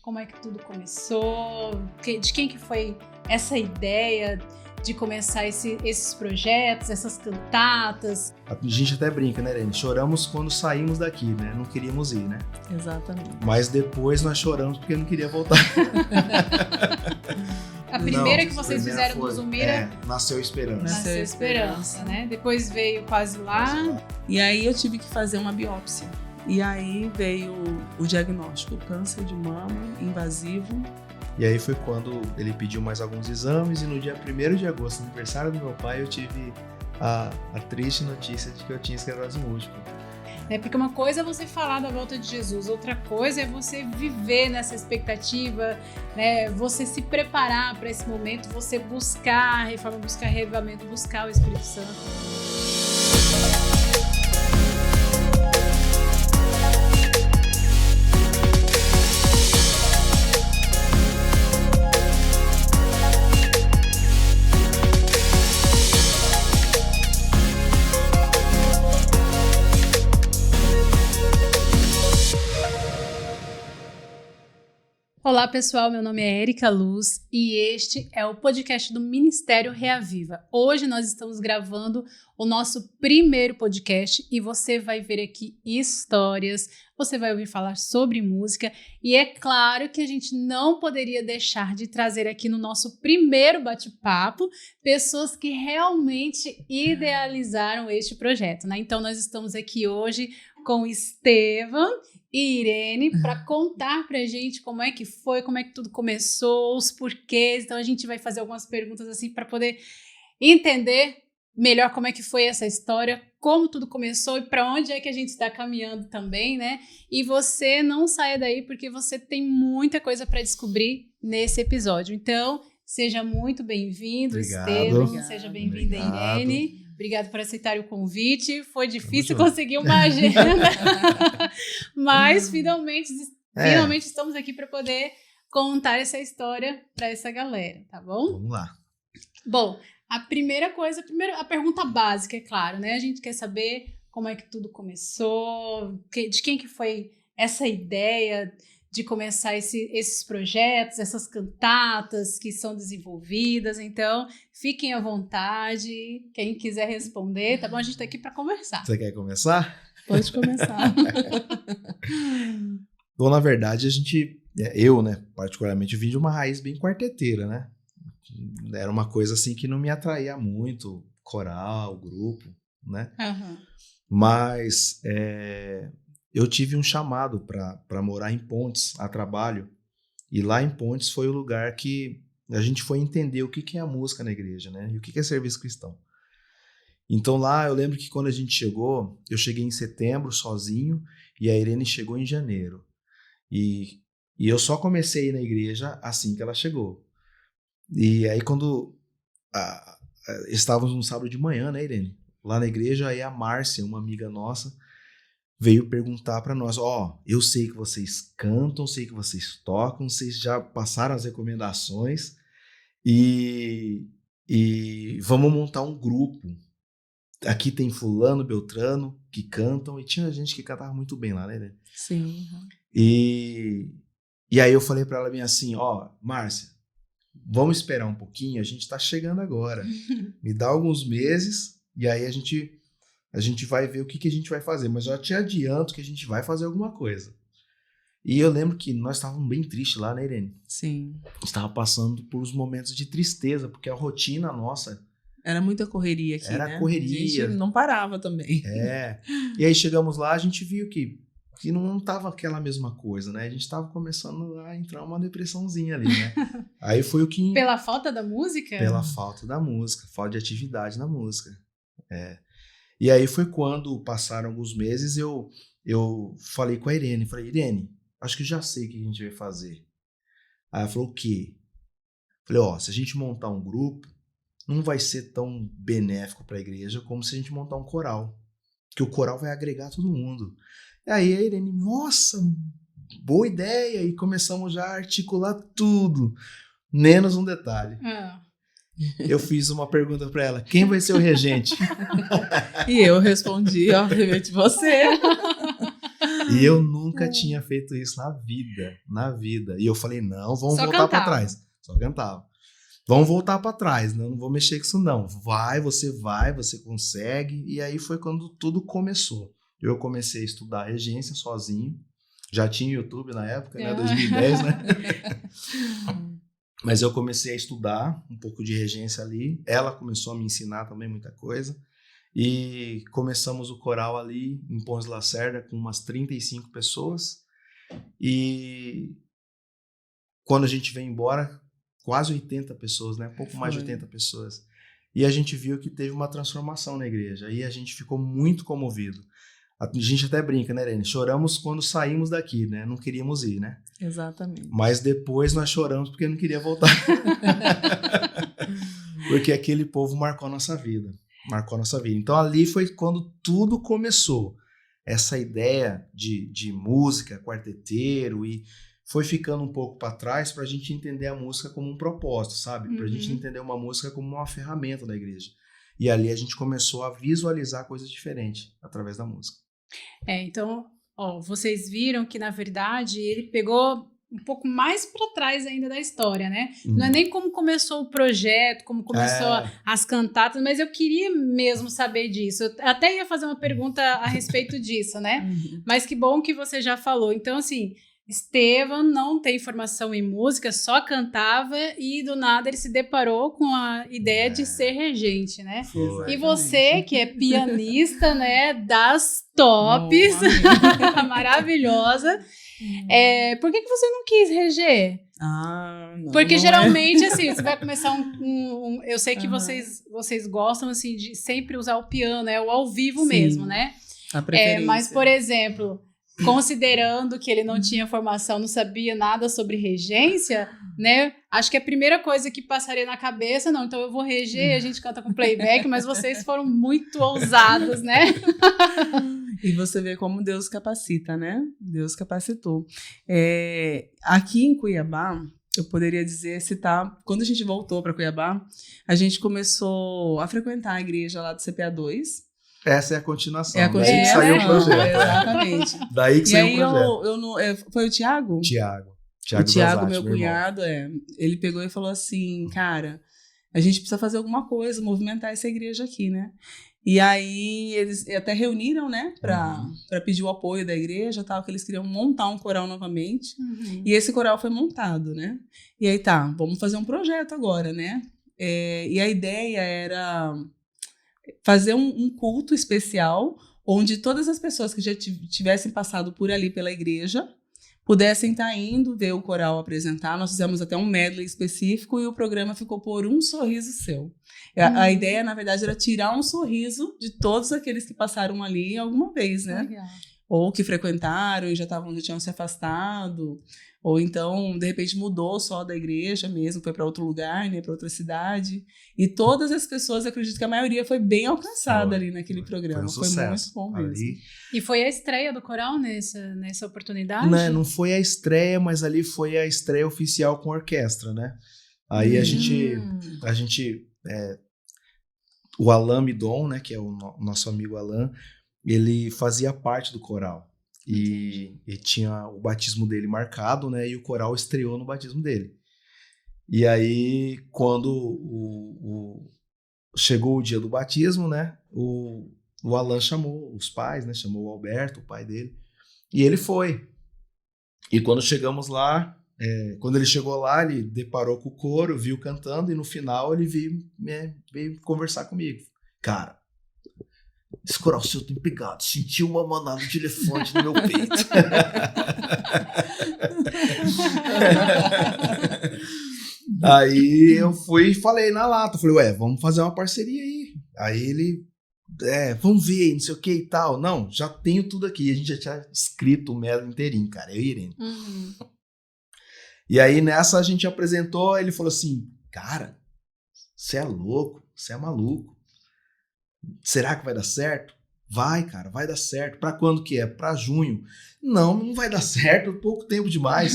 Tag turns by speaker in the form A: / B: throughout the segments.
A: como é que tudo começou, de quem que foi essa ideia de começar esses projetos, essas cantatas.
B: A gente até brinca, né, Irene? Choramos quando saímos daqui, né? Não queríamos ir, né?
C: Exatamente.
B: Mas depois nós choramos porque não queria voltar.
A: A primeira que vocês fizeram do Zumira...
B: Nasceu Esperança.
A: Nasceu Esperança, né? Depois veio Quase Lá.
C: E aí eu tive que fazer uma biópsia. E aí veio o diagnóstico, câncer de mama, invasivo.
B: E aí foi quando ele pediu mais alguns exames e no dia 1º de agosto, aniversário do meu pai, eu tive a triste notícia de que eu tinha esclerose múltipla.
A: Porque uma coisa é você falar da volta de Jesus, outra coisa é você viver nessa expectativa, né? Você se preparar para esse momento, você buscar a reforma, buscar revivamento, buscar o Espírito Santo. Olá pessoal, meu nome é Érica Luz e este é o podcast do Ministério Reaviva. Hoje nós estamos gravando o nosso primeiro podcast e você vai ver aqui histórias, você vai ouvir falar sobre música e é claro que a gente não poderia deixar de trazer aqui no nosso primeiro bate-papo pessoas que realmente idealizaram este projeto, né? Então nós estamos aqui hoje com Estevam e Irene para contar pra gente como é que foi, como é que tudo começou, os porquês. Então a gente vai fazer algumas perguntas assim para poder entender melhor como é que foi essa história, como tudo começou e para onde é que a gente está caminhando também, né? E você não saia daí porque você tem muita coisa para descobrir nesse episódio. Então, seja muito bem-vindo, Estevam, seja bem-vinda, Irene. Obrigada por aceitar o convite. Foi difícil conseguir uma agenda, mas finalmente estamos aqui para poder contar essa história para essa galera, tá bom?
B: Vamos lá.
A: Bom, a pergunta básica, é claro, né? A gente quer saber como é que tudo começou, de quem que foi essa ideia de começar esses projetos, essas cantatas que são desenvolvidas. Então, fiquem à vontade, quem quiser responder, tá bom? A gente tá aqui para conversar.
B: Você quer começar?
C: Pode começar.
B: Bom, na verdade, eu, né, particularmente, vim de uma raiz bem quarteteira, né? Era uma coisa assim que não me atraía muito, coral, grupo, né?
A: Uhum.
B: Mas eu tive um chamado para morar em Pontes, a trabalho. E lá em Pontes foi o lugar que a gente foi entender o que é a música na igreja, né? E o que é serviço cristão. Então lá eu lembro que quando a gente chegou, eu cheguei em setembro sozinho e a Irene chegou em janeiro. E eu só comecei a ir na igreja assim que ela chegou. E aí quando estávamos no sábado de manhã, né, Irene? Lá na igreja, aí a Márcia, uma amiga nossa, veio perguntar para nós, eu sei que vocês cantam, sei que vocês tocam, vocês já passaram as recomendações e vamos montar um grupo. Aqui tem fulano, beltrano, que cantam, e tinha gente que cantava muito bem lá, né?
C: Sim.
B: E aí eu falei para ela bem assim, Márcia, vamos esperar um pouquinho, a gente tá chegando agora. Me dá alguns meses e aí a gente vai ver o que a gente vai fazer, mas eu já te adianto que a gente vai fazer alguma coisa. E eu lembro que nós estávamos bem tristes lá, né, Irene?
C: Sim.
B: Estava passando por uns momentos de tristeza, porque a rotina nossa...
C: Era muita correria aqui,
B: Era
C: né?
B: correria.
C: A gente não parava também.
B: E aí chegamos lá, a gente viu que não estava aquela mesma coisa, né? A gente estava começando a entrar uma depressãozinha ali, né? Aí foi o que...
A: Pela falta da música?
B: Pela falta da música, falta de atividade na música. E aí foi quando passaram alguns meses, eu falei com a Irene, Irene, acho que já sei o que a gente vai fazer. Aí ela falou, o quê? Falei, se a gente montar um grupo, não vai ser tão benéfico para a igreja como se a gente montar um coral, que o coral vai agregar todo mundo. E aí a Irene, nossa, boa ideia, e começamos já a articular tudo, menos um detalhe. Eu fiz uma pergunta para ela, quem vai ser o regente?
C: E eu respondi, obviamente, você.
B: E eu nunca tinha feito isso na vida. E eu falei, não, vamos
A: Só
B: voltar para
A: cantava.
B: trás. Só cantava. Vamos voltar para trás, né? Eu não vou mexer com isso não. Vai, você consegue. E aí foi quando tudo começou. Eu comecei a estudar regência sozinho. Já tinha YouTube na época, né? 2010, né? Mas eu comecei a estudar um pouco de regência ali. Ela começou a me ensinar também muita coisa. E começamos o coral ali em Pontes de Lacerda com umas 35 pessoas. E quando a gente veio embora, quase 80 pessoas, né? Pouco mais de 80 pessoas. E a gente viu que teve uma transformação na igreja. E a gente ficou muito comovido. A gente até brinca, né, Irene? Choramos quando saímos daqui, né? Não queríamos ir, né?
C: Exatamente.
B: Mas depois nós choramos porque não queria voltar. Porque aquele povo marcou a nossa vida. Então ali foi quando tudo começou. Essa ideia de música, quarteteiro, e foi ficando um pouco para trás para a gente entender a música como um propósito, sabe? Para a gente entender uma música como uma ferramenta da igreja. E ali a gente começou a visualizar coisas diferentes através da música.
A: Então, vocês viram que, na verdade, ele pegou um pouco mais para trás ainda da história, né? Não é nem como começou o projeto, como começou as cantatas, mas eu queria mesmo saber disso. Eu até ia fazer uma pergunta a respeito disso, né? Mas que bom que você já falou. Então, assim, Estevam não tem formação em música, só cantava e do nada ele se deparou com a ideia de ser regente, né?
B: Foi.
A: E você, que é pianista, né, das tops, maravilhosa, por que você não quis reger?
C: Não,
A: porque geralmente, assim, você vai começar eu sei que vocês gostam, assim, de sempre usar o piano, o ao vivo mesmo, né?
C: A preferência.
A: Mas, por exemplo, considerando que ele não tinha formação, não sabia nada sobre regência, né? Acho que a primeira coisa que passaria na cabeça, não, então eu vou reger, a gente canta com playback, mas vocês foram muito ousados, né?
C: E você vê como Deus capacita, né? Deus capacitou. Aqui em Cuiabá, eu poderia citar, quando a gente voltou para Cuiabá, a gente começou a frequentar a igreja lá do CPA 2.
B: Essa é a continuação.
C: Daí que
B: saiu o projeto.
C: Exatamente.
B: Daí que saiu o projeto.
C: Foi o Tiago?
B: O Tiago,
C: Zazati, meu cunhado, ele pegou e falou assim, cara, a gente precisa fazer alguma coisa, movimentar essa igreja aqui, né? E aí eles até reuniram, né, para pedir o apoio da igreja, tal, que eles queriam montar um coral novamente. E esse coral foi montado, né? E aí vamos fazer um projeto agora, né? E a ideia era fazer um culto especial onde todas as pessoas que já tivessem passado por ali pela igreja pudessem estar indo ver o coral apresentar. Nós fizemos até um medley específico e o programa ficou por Um Sorriso Seu. A ideia, na verdade, era tirar um sorriso de todos aqueles que passaram ali alguma vez, né?
A: Legal.
C: Ou que frequentaram e já tinham se afastado, ou então, de repente, mudou só da igreja mesmo, foi para outro lugar, né, para outra cidade. E todas as pessoas, eu acredito que a maioria foi bem alcançada ali naquele programa. Foi muito bom mesmo.
B: Ali.
A: E foi a estreia do coral nessa oportunidade?
B: Não foi a estreia, mas ali foi a estreia oficial com orquestra, né? Aí a gente o Alain Midon, né, que é o nosso amigo Alain, ele fazia parte do coral. E tinha o batismo dele marcado, né? E o coral estreou no batismo dele. E aí, quando chegou o dia do batismo, né? O Alain chamou os pais, né? Chamou o Alberto, o pai dele. E ele foi. E quando chegamos lá, quando ele chegou lá, ele deparou com o coro, viu cantando, e no final ele veio conversar comigo. Cara, esse coral seu tem pegado, senti uma manada de elefante no meu peito. Aí eu fui e falei na lata, falei, vamos fazer uma parceria aí. Aí ele, vamos ver, não sei o que e tal. Não, já tenho tudo aqui. A gente já tinha escrito o medley inteirinho, cara, eu e Irene. E aí nessa a gente apresentou, ele falou assim, cara, você é louco, você é maluco. Será que vai dar certo? Vai, cara, vai dar certo. Pra quando que é? Pra junho. Não vai dar certo, pouco tempo demais.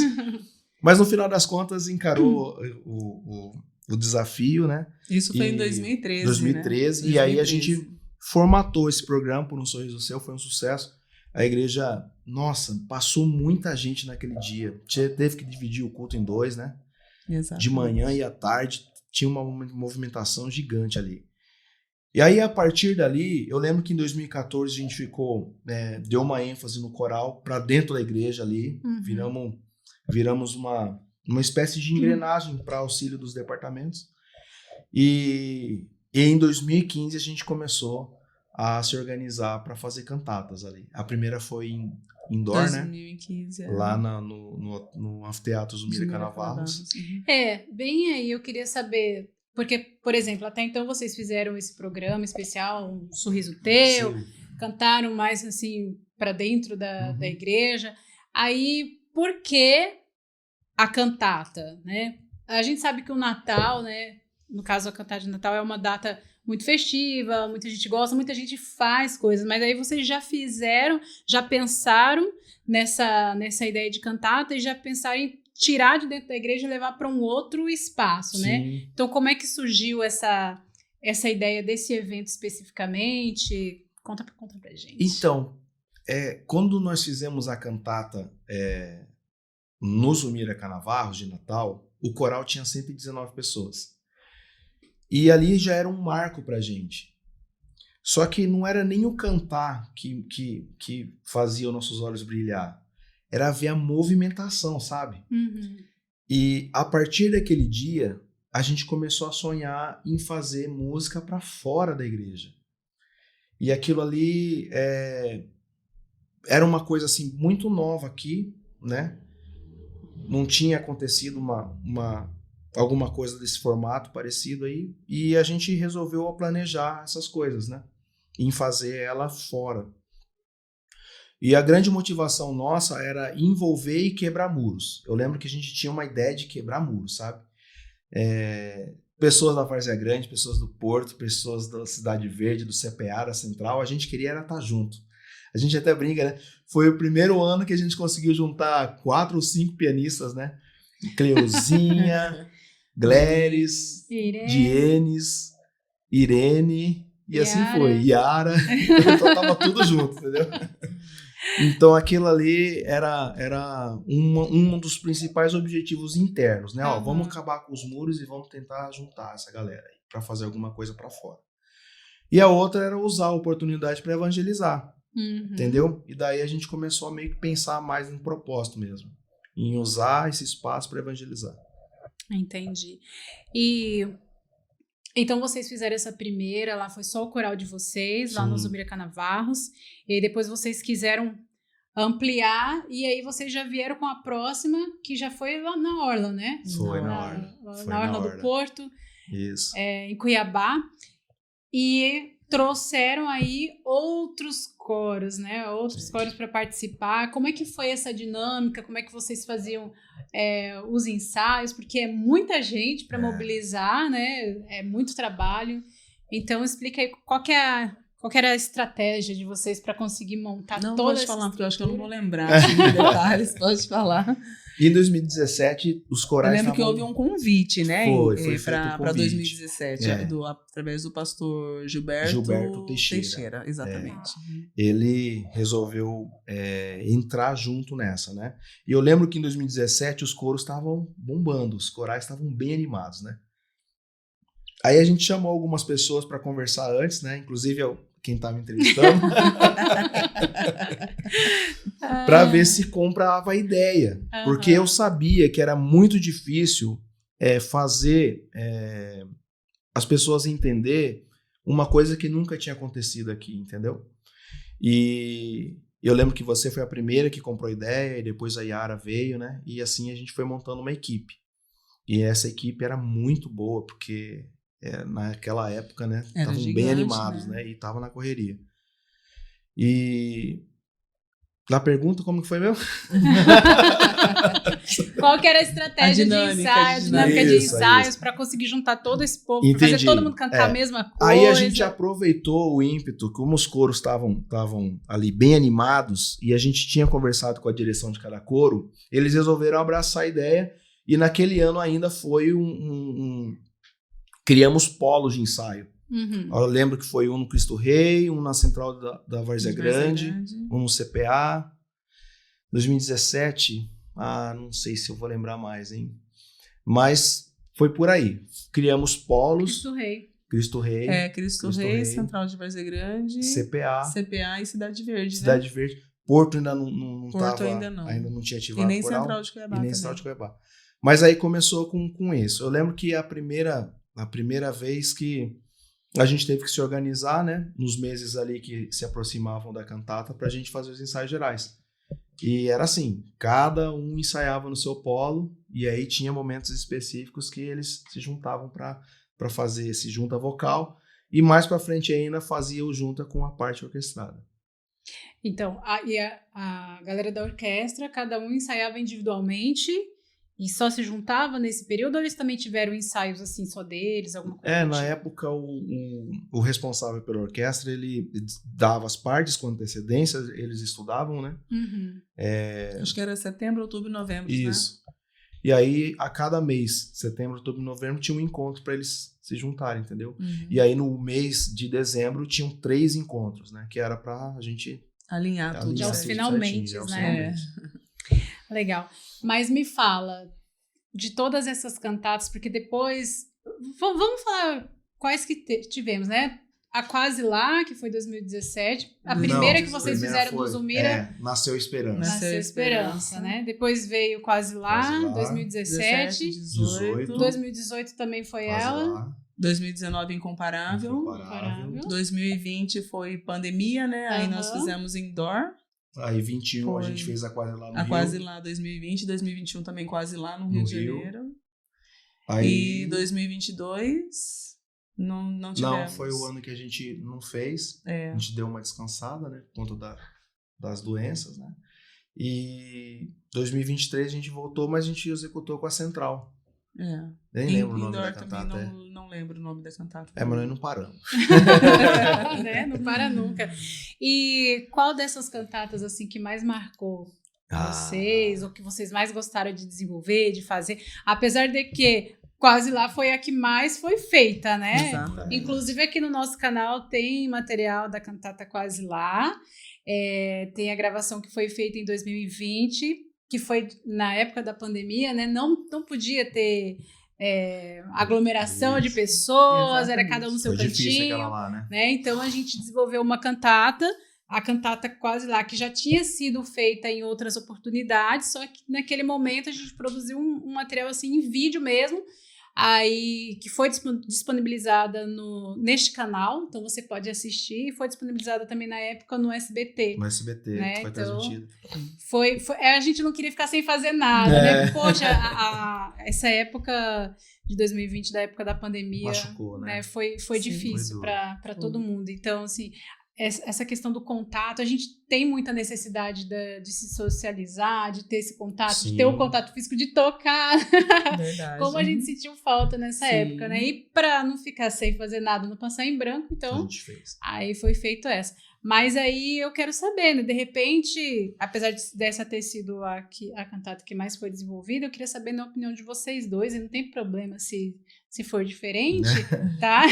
B: Mas no final das contas encarou o desafio, né?
C: Isso foi em 2013,
B: 2013, né? E aí a gente formatou esse programa por Um Sorriso Seu, foi um sucesso. A igreja, nossa, passou muita gente naquele dia. Teve que dividir o culto em 2, né?
C: Exatamente.
B: De manhã e à tarde tinha uma movimentação gigante ali. E aí, a partir dali, eu lembro que em 2014 a gente deu uma ênfase no coral para dentro da igreja ali. Viramos uma espécie de engrenagem para auxílio dos departamentos. E em 2015 a gente começou a se organizar para fazer cantatas ali. A primeira foi em indoor,
C: 2015,
B: né? Lá no Anfiteatro Zumira Canavarros.
A: Bem aí, eu queria saber, porque, por exemplo, até então vocês fizeram esse programa especial, Um Sorriso Teu, cantaram mais assim para dentro da igreja. Aí, por que a cantata, né? A gente sabe que o Natal, né? No caso, a cantata de Natal é uma data muito festiva, muita gente gosta, muita gente faz coisas, mas aí vocês já pensaram nessa ideia de cantata e já pensaram em tirar de dentro da igreja e levar para um outro espaço,
B: Sim.
A: né? Então, como é que surgiu essa ideia desse evento especificamente? Conta pra gente.
B: Então, quando nós fizemos a cantata no Zumira Canavarros de Natal, o coral tinha 119 pessoas. E ali já era um marco pra gente. Só que não era nem o cantar que fazia os nossos olhos brilhar. Era ver a movimentação, sabe? E a partir daquele dia, a gente começou a sonhar em fazer música para fora da igreja. E aquilo ali era uma coisa assim muito nova aqui, né? Não tinha acontecido alguma coisa desse formato parecido aí, e a gente resolveu planejar essas coisas, né? Em fazer ela fora. E a grande motivação nossa era envolver e quebrar muros. Eu lembro que a gente tinha uma ideia de quebrar muros, sabe? Pessoas da Várzea Grande, pessoas do Porto, pessoas da Cidade Verde, do CPA, da Central, a gente queria estar junto. A gente até brinca, né? Foi o primeiro ano que a gente conseguiu juntar 4 ou 5 pianistas, né? Cleuzinha, Gléris, Dienes, Irene, e
A: Yara.
B: assim foi. Yara, então tava tudo junto, entendeu? Então aquilo ali era um dos principais objetivos internos, né? Vamos acabar com os muros e vamos tentar juntar essa galera aí para fazer alguma coisa para fora. E a outra era usar a oportunidade para evangelizar, entendeu? E daí a gente começou a meio que pensar mais no propósito mesmo, em usar esse espaço para evangelizar.
A: Entendi. E então vocês fizeram essa primeira, lá foi só o coral de vocês,
B: Sim.
A: lá no Zumira Canavarros, e depois vocês quiseram ampliar, e aí vocês já vieram com a próxima, que já foi lá na Orla, né?
B: Foi na Orla.
A: Na Orla do Porto.
B: Isso.
A: Em Cuiabá. E trouxeram aí outros coros, né? Outros coros para participar. Como é que foi essa dinâmica? Como é que vocês faziam os ensaios? Porque é muita gente para mobilizar, né? É muito trabalho. Então, explica aí qual que era a estratégia de vocês para conseguir montar toda essa...
C: Não, pode falar, porque eu acho que eu não vou lembrar de detalhes. Pode falar.
B: Em 2017, os corais
C: Eu lembro que houve um convite, né?
B: Foi
C: para 2017, através do pastor Gilberto Teixeira. Exatamente.
B: Ele resolveu entrar junto nessa, né? E eu lembro que em 2017 os coros estavam bombando, os corais estavam bem animados, né? Aí a gente chamou algumas pessoas para conversar antes, né? Inclusive quem tá me entrevistando, para ver se comprava a ideia. Porque eu sabia que era muito difícil fazer as pessoas entender uma coisa que nunca tinha acontecido aqui, entendeu? E eu lembro que você foi a primeira que comprou a ideia, e depois a Yara veio, né? E assim a gente foi montando uma equipe. E essa equipe era muito boa, porque... naquela época, né? Estavam bem animados, né? E estavam na correria. E na pergunta, como que foi mesmo?
A: Qual que era a estratégia de ensaios para conseguir juntar todo esse povo, para fazer todo mundo cantar a mesma coisa?
B: Aí a gente aproveitou o ímpeto, como os coros estavam ali bem animados, e a gente tinha conversado com a direção de cada coro, eles resolveram abraçar a ideia, e naquele ano ainda foi criamos polos de ensaio. Eu lembro que foi um no Cristo Rei, um na Central da Várzea Grande, um no CPA. 2017, não sei se eu vou lembrar mais, hein? Mas foi por aí. Criamos polos.
A: Cristo Rei.
C: Cristo Rei, Central de Várzea Grande, CPA e Cidade Verde,
B: Cidade Verde. Porto ainda não
C: Porto
B: estava, ainda não tinha ativado.
C: E nem Central de Cuiabá.
B: E nem Central de Cuiabá. Mas aí começou com isso. Eu lembro que a primeira vez que a gente teve que se organizar, né? Nos meses ali que se aproximavam da cantata, pra gente fazer os ensaios gerais. E era assim, cada um ensaiava no seu polo, e aí tinha momentos específicos que eles se juntavam para fazer esse junta vocal, e mais para frente ainda fazia o junta com a parte orquestrada.
A: Então, a galera da orquestra, cada um ensaiava individualmente e só se juntava nesse período, ou eles também tiveram ensaios assim, só deles, alguma coisa?
B: Na época, o responsável pela orquestra, ele dava as partes com antecedência, eles estudavam, né?
C: Acho que era setembro, outubro e novembro,
B: isso. Né? E aí, a cada mês, setembro, outubro e novembro, tinha um encontro para eles se juntarem, entendeu? E aí, no mês de dezembro, tinham 3 encontros, né? Que era pra gente
A: alinhar tudo. Aos finalmente, né? Legal. Mas me fala de todas essas cantatas, porque depois... Vamos falar quais que tivemos, né? A Quase Lá, que foi 2017. A primeira que vocês fizeram do Zulmira...
B: Nasceu Esperança.
A: Nasceu Esperança, né? Depois veio Quase Lá, 2017.
B: 18.
A: 2018 também foi
B: Quase
A: ela.
B: Lá.
C: 2019 Incomparável. 2020 foi pandemia, né? Aí nós fizemos indoor.
B: Aí 21 a gente fez a Quase Lá no Rio.
C: A Quase Lá 2020, 2021 também Quase Lá no Rio de Janeiro. Aí... E 2022 não tivemos.
B: Não, foi o ano que a gente não fez. A gente deu uma descansada, né? Por conta das doenças, né? E 2023 a gente voltou, mas a gente executou com a Central. Nem lembro o nome da cantata.
C: Não lembro o nome da cantata.
B: Mas nós não paramos.
A: Né? Não para nunca. E qual dessas cantatas assim que mais marcou vocês, ou que vocês mais gostaram de desenvolver, de fazer? Apesar de que Quase Lá foi a que mais foi feita, né?
C: Exatamente.
A: Inclusive aqui no nosso canal tem material da cantata Quase Lá. Tem a gravação que foi feita em 2020, que foi na época da pandemia, né? Não podia ter aglomeração de pessoas, era cada um no seu cantinho.
B: Difícil aquela lá,
A: né? Então a gente desenvolveu uma cantata, a cantata Quase Lá, que já tinha sido feita em outras oportunidades, só que naquele momento a gente produziu um material assim em vídeo mesmo, aí que foi disponibilizada neste canal, então você pode assistir, e foi disponibilizada também na época no SBT.
B: No SBT,
A: né?
B: foi transmitido.
A: A gente não queria ficar sem fazer nada, né? Poxa, essa época de 2020, da época da pandemia,
B: machucou, né?
A: Foi difícil para todo mundo. Então, assim, essa questão do contato, a gente tem muita necessidade de se socializar, de ter esse contato,
B: Sim.
A: de ter o contato físico, de tocar.
C: Verdade.
A: Como a gente sentiu falta nessa época, né? E para não ficar sem fazer nada, não passar em branco, então
B: A gente fez.
A: Aí foi feito essa. Mas aí eu quero saber, né? De repente, apesar dessa ter sido a cantata que mais foi desenvolvida, eu queria saber na opinião de vocês dois, e não tem problema se for diferente, tá?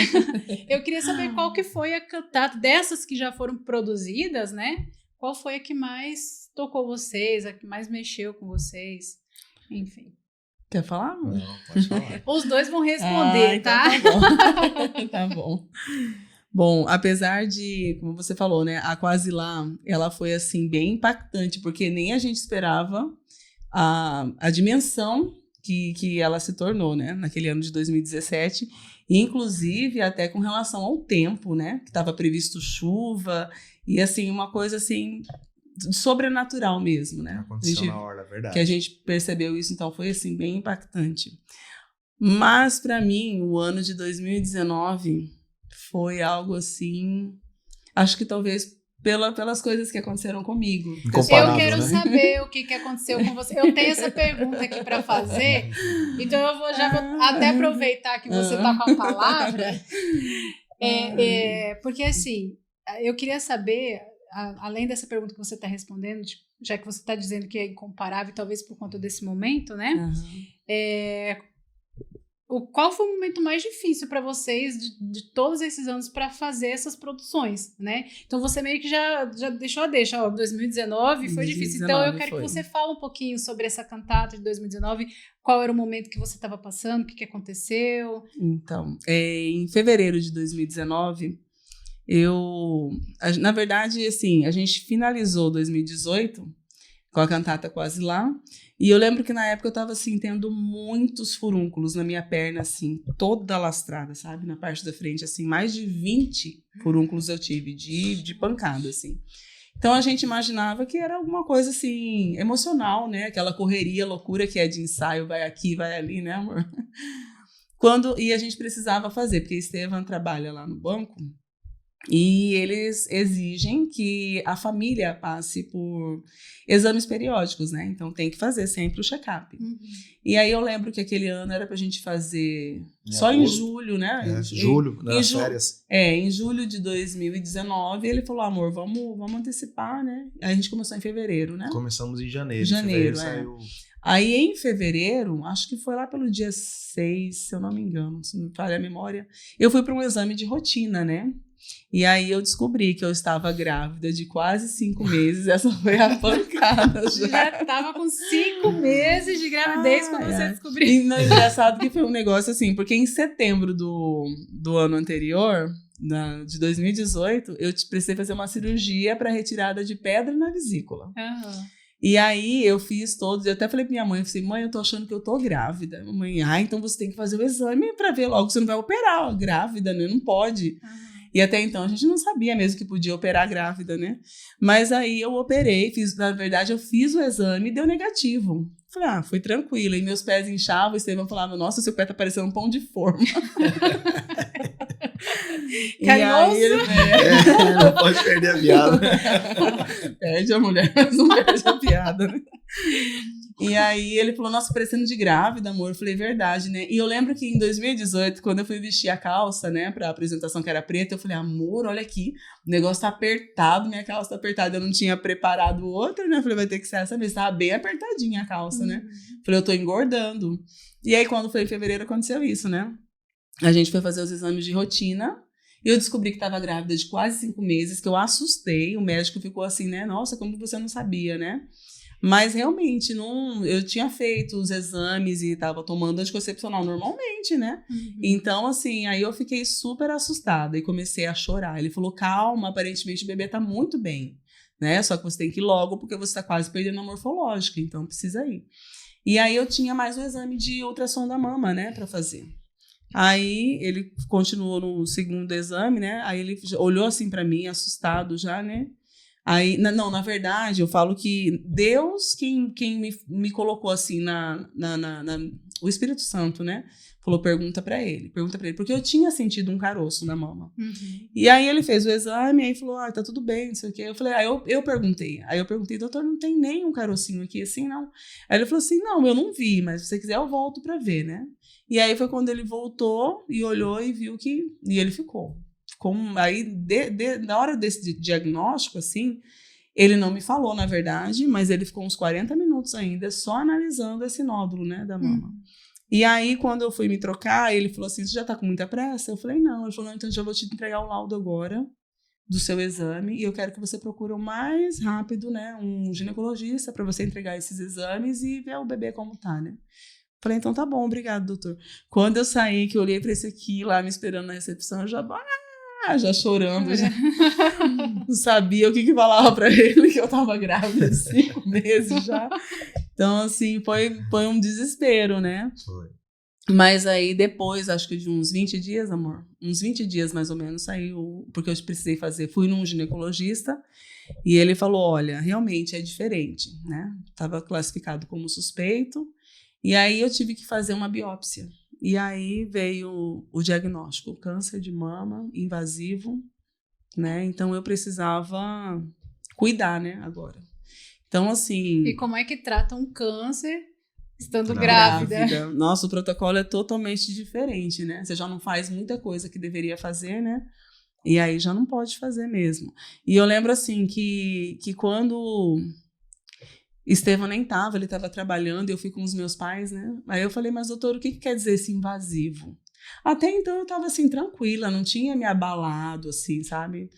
A: Eu queria saber qual que foi a cantata dessas que já foram produzidas, né? Qual foi a que mais tocou vocês, a que mais mexeu com vocês? Enfim.
C: Quer falar?
B: Não, pode falar.
A: Os dois vão responder,
C: então
A: tá?
C: Tá bom. Tá bom. Bom, apesar de, como você falou, né, a Quase Lá, ela foi, assim, bem impactante, porque nem a gente esperava a dimensão que ela se tornou, né, naquele ano de 2017, inclusive até com relação ao tempo, né, que estava previsto chuva, e, assim, uma coisa, assim, sobrenatural mesmo, né?
B: Aconteceu na hora, verdade.
C: Que a gente percebeu isso, então foi, assim, bem impactante. Mas, para mim, o ano de 2019... foi algo assim, acho que talvez pelas coisas que aconteceram comigo.
A: Eu quero saber o que aconteceu com você. Eu tenho essa pergunta aqui para fazer, então eu vou até aproveitar que você está com a palavra, porque assim, eu queria saber, além dessa pergunta que você está respondendo, já que você está dizendo que é incomparável, talvez por conta desse momento, né? qual foi o momento mais difícil para vocês de todos esses anos para fazer essas produções, né? Então você meio que já deixou a deixa, ó, 2019 foi difícil. Então eu quero que você fale um pouquinho sobre essa cantata de 2019, qual era o momento que você estava passando, o que aconteceu?
C: Então, em fevereiro de 2019, na verdade, assim, a gente finalizou 2018 com a cantata Quase Lá. E eu lembro que na época eu tava, assim, tendo muitos furúnculos na minha perna, assim, toda lastrada, sabe? Na parte da frente, assim, mais de 20 furúnculos eu tive de pancada, assim. Então a gente imaginava que era alguma coisa, assim, emocional, né? Aquela correria, loucura que é de ensaio, vai aqui, vai ali, né, amor? E a gente precisava fazer, porque Estevam trabalha lá no banco, e eles exigem que a família passe por exames periódicos, né? Então tem que fazer sempre o check-up.
A: Uhum.
C: E aí eu lembro que aquele ano era pra gente fazer só em julho, né?
B: Julho, nas férias.
C: Em julho de 2019, ele falou, amor, vamos antecipar, né? Aí a gente começou em fevereiro, né?
B: Começamos em janeiro.
C: Janeiro,
B: saiu...
C: Aí em fevereiro, acho que foi lá pelo dia 6, se eu não me engano, se não me falha a memória, eu fui para um exame de rotina, né? E aí eu descobri que eu estava grávida de quase 5 meses. Essa foi a pancada.
A: Já estava com 5 meses de gravidez quando você descobriu.
C: E no engraçado que foi um negócio assim, porque em setembro do ano anterior, de 2018, eu precisei fazer uma cirurgia para retirada de pedra na vesícula.
A: Uhum.
C: E aí eu fiz todos, eu até falei pra minha mãe, eu falei, mãe, eu tô achando que eu tô grávida. Mãe, então você tem que fazer o exame pra ver logo, você não vai operar, ó, grávida, né? Não pode. Uhum. E até então a gente não sabia mesmo que podia operar grávida, né? Mas aí eu operei, na verdade eu fiz o exame e deu negativo. Falei, foi tranquilo. E meus pés inchavam, e Estevam falava, nossa, seu pé tá parecendo um pão de forma.
A: Carinhoso?
C: E aí ele
B: não pode perder a piada.
C: Perde a mulher, mas não perde a piada, né? E aí ele falou, nossa, parecendo de grávida, amor. Eu falei, verdade, né? E eu lembro que em 2018, quando eu fui vestir a calça, né, pra apresentação que era preta, eu falei, amor, olha aqui, o negócio tá apertado, minha calça tá apertada. Eu não tinha preparado outra, né? Eu falei, vai ter que ser essa mesmo. Tava bem apertadinha a calça, né? Falei, eu tô engordando. E aí, quando foi em fevereiro, aconteceu isso, né? A gente foi fazer os exames de rotina. E eu descobri que estava grávida de quase 5 meses, que eu assustei. O médico ficou assim, né? Nossa, como você não sabia, né? Mas realmente, eu tinha feito os exames e estava tomando anticoncepcional normalmente, né? Uhum. Então, assim, aí eu fiquei super assustada e comecei a chorar. Ele falou, calma, aparentemente o bebê tá muito bem, né? Só que você tem que ir logo porque você tá quase perdendo a morfológica, então precisa ir. E aí eu tinha mais um exame de ultrassom da mama, né, para fazer. Aí ele continuou no segundo exame, né? Aí ele olhou assim para mim, assustado já, né? Aí, na verdade, eu falo que Deus quem me colocou assim o Espírito Santo, né? Falou, pergunta pra ele, porque eu tinha sentido um caroço na mama. Uhum. E aí ele fez o exame, aí falou, tá tudo bem, não sei o quê. Eu falei, eu perguntei, doutor, não tem nem um carocinho aqui assim, não? Aí ele falou assim, não, eu não vi, mas se você quiser eu volto pra ver, né? E aí foi quando ele voltou e olhou e viu e ele ficou. Aí, na hora desse diagnóstico, assim, ele não me falou, na verdade, mas ele ficou uns 40 minutos ainda só analisando esse nódulo, né, da mama. E aí, quando eu fui me trocar, ele falou assim, você já tá com muita pressa? Eu falei, não. Ele falou, não, então já vou te entregar o laudo agora do seu exame e eu quero que você procure o mais rápido, né, um ginecologista para você entregar esses exames e ver o bebê como tá, né? Falei, então tá bom, obrigado, doutor. Quando eu saí, que eu olhei para esse aqui lá me esperando na recepção, eu já chorando, já não sabia o que falava pra ele, que eu tava grávida de 5 meses já. Então, assim, foi um desespero, né?
B: Foi.
C: Mas aí depois, acho que de uns 20 dias, amor, uns 20 dias mais ou menos, saiu, porque eu precisei fui num ginecologista e ele falou, olha, realmente é diferente, né? Tava classificado como suspeito e aí eu tive que fazer uma biópsia. E aí veio o diagnóstico, câncer de mama invasivo, né? Então eu precisava cuidar, né, agora. Então, assim...
A: E como é que trata um câncer estando grávida?
C: Nossa, o protocolo é totalmente diferente, né? Você já não faz muita coisa que deveria fazer, né? E aí já não pode fazer mesmo. E eu lembro, assim, que quando... Estevão nem tava, ele tava trabalhando, e eu fui com os meus pais, né? Aí eu falei, mas doutor, o que quer dizer esse invasivo? Até então eu tava assim, tranquila, não tinha me abalado, assim, sabe?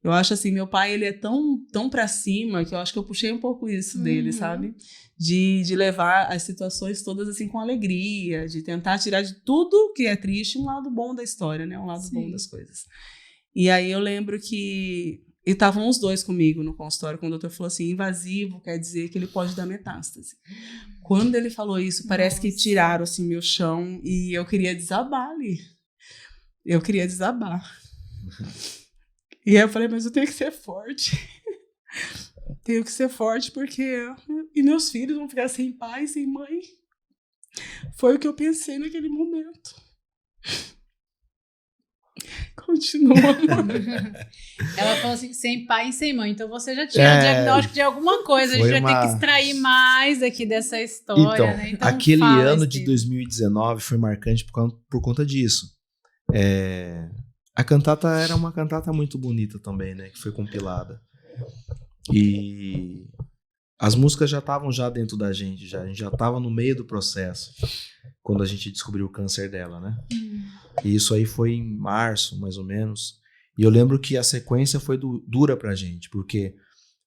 C: Eu acho assim, meu pai, ele é tão pra cima, que eu acho que eu puxei um pouco isso dele, sabe? De levar as situações todas assim com alegria, de tentar tirar de tudo que é triste um lado bom da história, né? Um lado bom das coisas. E aí eu lembro que e estavam os dois comigo no consultório, quando o doutor falou assim, invasivo quer dizer que ele pode dar metástase. Quando ele falou isso, parece que tiraram assim meu chão e eu queria desabar ali. Eu queria desabar. E aí eu falei, mas eu tenho que ser forte. Tenho que ser forte porque... E meus filhos vão ficar sem pai, sem mãe. Foi o que eu pensei naquele momento. Continua, amor.
A: Ela falou assim, sem pai e sem mãe. Então você já tinha um diagnóstico de alguma coisa. A gente vai ter que extrair mais aqui dessa história, né? Então,
B: aquele ano de 2019 foi marcante por conta disso. A cantata era uma cantata muito bonita também, né? Que foi compilada. E as músicas já estavam dentro da gente, a gente já estava no meio do processo quando a gente descobriu o câncer dela, né? E isso aí foi em março, mais ou menos. E eu lembro que a sequência foi dura pra gente, porque em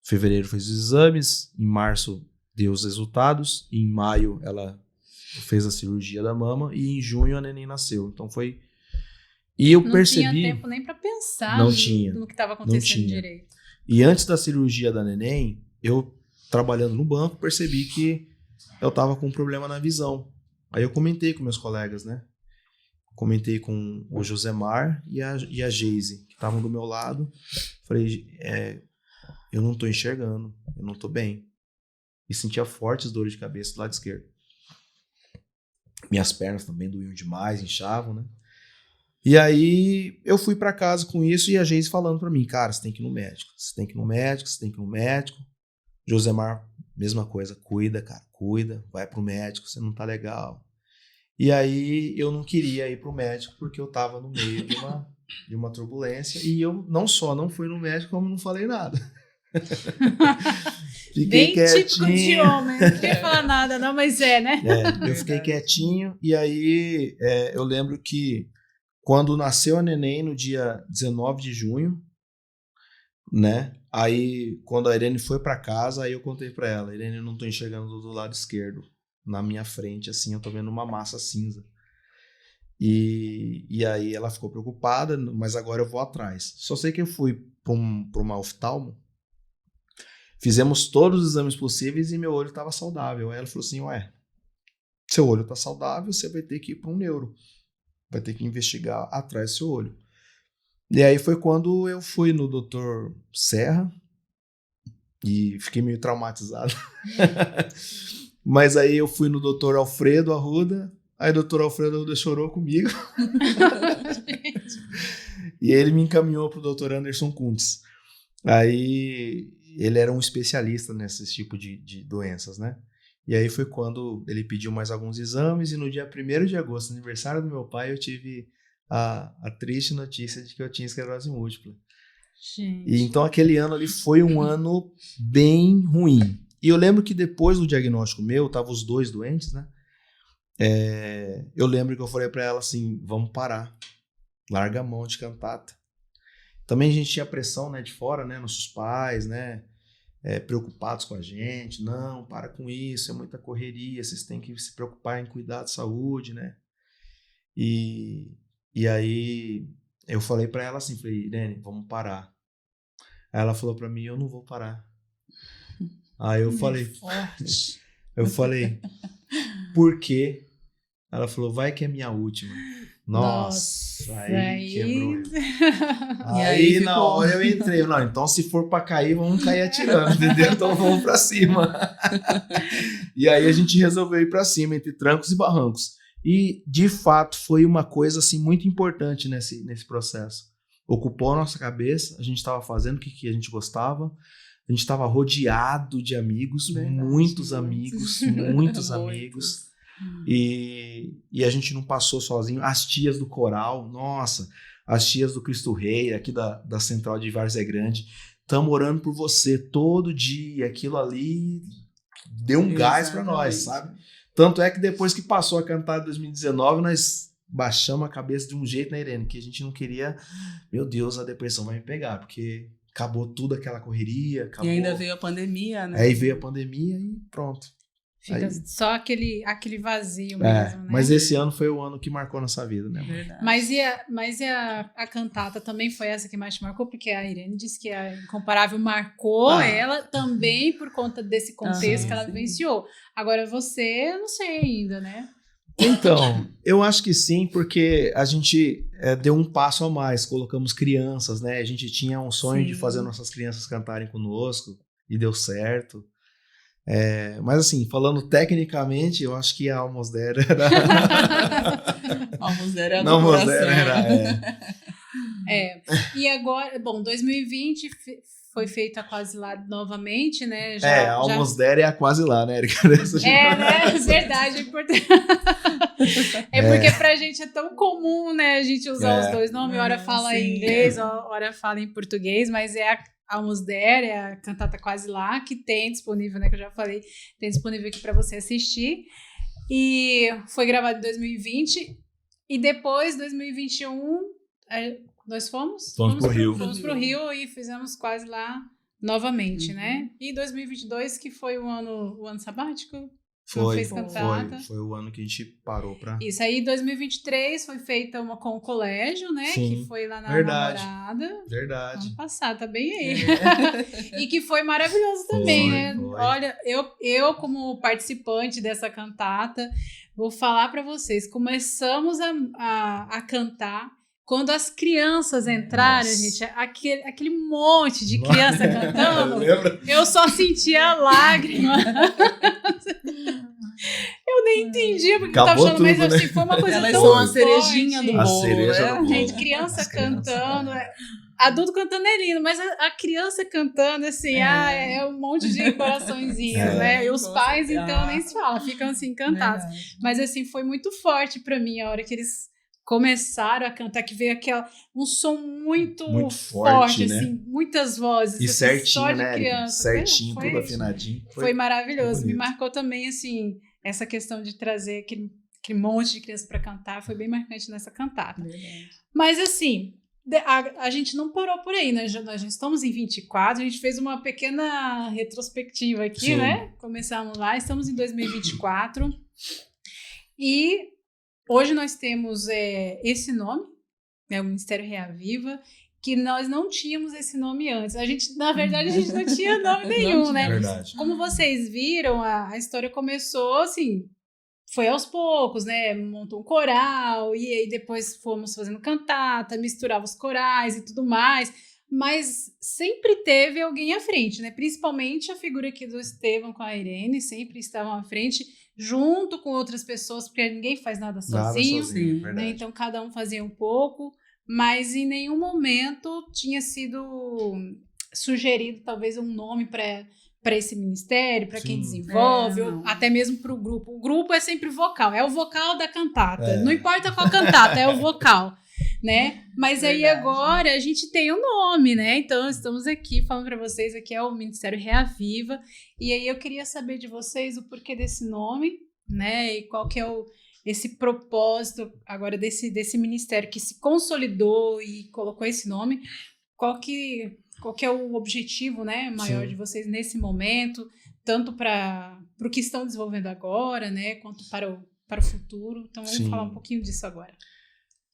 B: fevereiro fez os exames, em março deu os resultados, e em maio ela fez a cirurgia da mama e em junho a neném nasceu. Então foi... E eu percebi... Não
A: tinha tempo nem pra pensar
B: no
A: que estava acontecendo direito.
B: E antes da cirurgia da neném, eu, trabalhando no banco, percebi que eu tava com um problema na visão. Aí eu comentei com meus colegas, né? Comentei com o Josemar e a Geise, que estavam do meu lado. Falei, eu não tô enxergando, eu não tô bem. E sentia fortes dores de cabeça do lado esquerdo. Minhas pernas também doíam demais, inchavam, né? E aí eu fui pra casa com isso e a Geise falando pra mim, cara, você tem que ir no médico, você tem que ir no médico, você tem que ir no médico. Josemar, mesma coisa, cuida, cara, cuida, vai pro médico, você não tá legal. E aí eu não queria ir pro médico porque eu tava no meio de uma turbulência e eu não fui no médico como não falei nada. Fiquei
A: bem quietinho. Típico de homem, não queria falar nada não, mas né?
B: Eu fiquei quietinho e aí eu lembro que quando nasceu a neném no dia 19 de junho, né? Aí quando a Irene foi pra casa, aí eu contei pra ela, Irene, eu não tô enxergando do lado esquerdo. Na minha frente, assim, eu tô vendo uma massa cinza. E aí ela ficou preocupada, mas agora eu vou atrás. Só sei que eu fui pra uma oftalmo, fizemos todos os exames possíveis e meu olho tava saudável. Aí ela falou assim, seu olho tá saudável, você vai ter que ir pra um neuro. Vai ter que investigar atrás do seu olho. E aí foi quando eu fui no Dr. Serra e fiquei meio traumatizado. Mas aí eu fui no Dr. Alfredo Arruda, aí o Dr. Alfredo Arruda chorou comigo. E ele me encaminhou pro Dr. Anderson Kuntz. Aí ele era um especialista nesse tipo de doenças, né? E aí foi quando ele pediu mais alguns exames e no dia 1º de agosto, aniversário do meu pai, eu tive a triste notícia de que eu tinha esclerose múltipla.
A: Gente.
B: E então aquele ano ali foi um ano bem ruim. E eu lembro que depois do diagnóstico meu, estavam os dois doentes, né? Eu lembro que eu falei pra ela assim, vamos parar, larga a mão de cantata. Também a gente tinha pressão, né, de fora, né, nossos pais, né, preocupados com a gente, não, para com isso, é muita correria, vocês têm que se preocupar em cuidar da saúde, né? E aí eu falei pra ela assim, falei, Irene, vamos parar. Aí ela falou pra mim, eu não vou parar. Aí eu falei, por quê? Ela falou, vai que é minha última. Nossa, aí quebrou. Aí na hora eu entrei, não, então se for pra cair, vamos cair atirando, entendeu? Então vamos pra cima. E aí a gente resolveu ir pra cima, entre trancos e barrancos. E, de fato, foi uma coisa assim, muito importante nesse processo. Ocupou a nossa cabeça, a gente estava fazendo o que a gente gostava, a gente estava rodeado de amigos, muitos amigos. E a gente não passou sozinho. As tias do coral, nossa, as tias do Cristo Rei, aqui da Central de Várzea Grande, estamos orando por você todo dia, aquilo ali deu um gás pra nós, sabe? Tanto é que depois que passou a cantar em 2019, nós baixamos a cabeça de um jeito, né, Irene? Que a gente não queria... Meu Deus, a depressão vai me pegar, porque acabou tudo aquela correria. Acabou...
C: E ainda veio a pandemia, né?
B: Aí veio a pandemia e pronto.
A: Fica
B: Aí...
A: só aquele vazio mesmo, né?
B: Mas esse ano foi o ano que marcou nossa vida, né?
C: Verdade.
A: Mas e a cantata também foi essa que mais te marcou? Porque a Irene disse que a Incomparável marcou ela também por conta desse contexto que ela vivenciou. Agora você, eu não sei ainda, né?
B: Então, eu acho que sim, porque a gente deu um passo a mais, colocamos crianças, né? A gente tinha um sonho de fazer nossas crianças cantarem conosco e deu certo. Mas assim, falando tecnicamente, eu acho que a Almost There era...
C: Almost There do coração.
A: E agora, bom, 2020 foi feita quase lá novamente, né?
B: A Almost There é a quase lá, né, Erika?
A: Né? Verdade, é importante. Porque pra gente é tão comum, né, a gente usar os dois nomes, hora fala em inglês, hora fala em português, mas é a Almost There, é a cantata quase lá, que tem disponível, né, que eu já falei, tem disponível aqui pra você assistir. E foi gravado em 2020, e depois, 2021... Nós fomos
B: pro Rio.
A: Fomos pro Rio e fizemos quase lá novamente, né? E 2022, que foi o ano sabático?
B: Foi o ano que a gente parou pra...
A: Isso aí, 2023 foi feita uma com o colégio, né?
B: Sim,
A: que foi lá na Namorada.
B: Verdade.
A: Ano passado, tá bem aí. E que foi maravilhoso também, né?
B: Foi.
A: Olha, eu como participante dessa cantata, vou falar pra vocês, começamos a cantar. Quando as crianças entraram, gente, aquele monte de criança cantando, eu só sentia lágrima. Eu nem entendia porque eu tava achando, mas assim, foi uma coisa tão
C: são a
A: forte.
C: cerejinha do bolo, né?
A: Gente, criança cantando, adulto cantando é lindo, mas a criança cantando, assim, é um monte de coraçõezinhos, né? E os pais, então, nem se fala, ficam assim, encantados. Mas assim, foi muito forte pra mim a hora que eles começaram a cantar, que veio um som muito forte, né? Assim, muitas vozes.
B: E
A: assim,
B: certinho,
A: só de
B: né?
A: criança.
B: Certinho, tudo afinadinho.
A: Foi maravilhoso. Me marcou também, assim, essa questão de trazer aquele monte de criança para cantar. Foi bem marcante nessa cantata. Mas, assim, a gente não parou por aí, né? Nós já estamos em 24, a gente fez uma pequena retrospectiva aqui, né? Começamos lá, estamos em 2024. E hoje nós temos esse nome, né, o Ministério Reaviva, que nós não tínhamos esse nome antes. Na verdade, a gente não tinha nome nenhum, né?
B: Verdade.
A: Como vocês viram, a história começou assim, foi aos poucos, né? Montou um coral, e aí depois fomos fazendo cantata, misturava os corais e tudo mais. Mas sempre teve alguém à frente, né? Principalmente a figura aqui do Estevão com a Irene, sempre estavam à frente, junto com outras pessoas, porque ninguém faz nada sozinho, né? Então cada um fazia um pouco, mas em nenhum momento tinha sido sugerido talvez um nome para esse ministério, para quem desenvolve, ou até mesmo para o grupo. O grupo é sempre vocal, é o vocal da cantata, não importa qual cantata, é o vocal. Né? Mas aí agora a gente tem um nome, né? Então estamos aqui falando para vocês, aqui é o Ministério Reaviva, e aí eu queria saber de vocês o porquê desse nome, né? E qual que é esse propósito agora desse ministério que se consolidou e colocou esse nome, qual que é o objetivo, né, maior de vocês nesse momento, tanto para o que estão desenvolvendo agora, né, quanto para o futuro. Então vamos falar um pouquinho disso agora.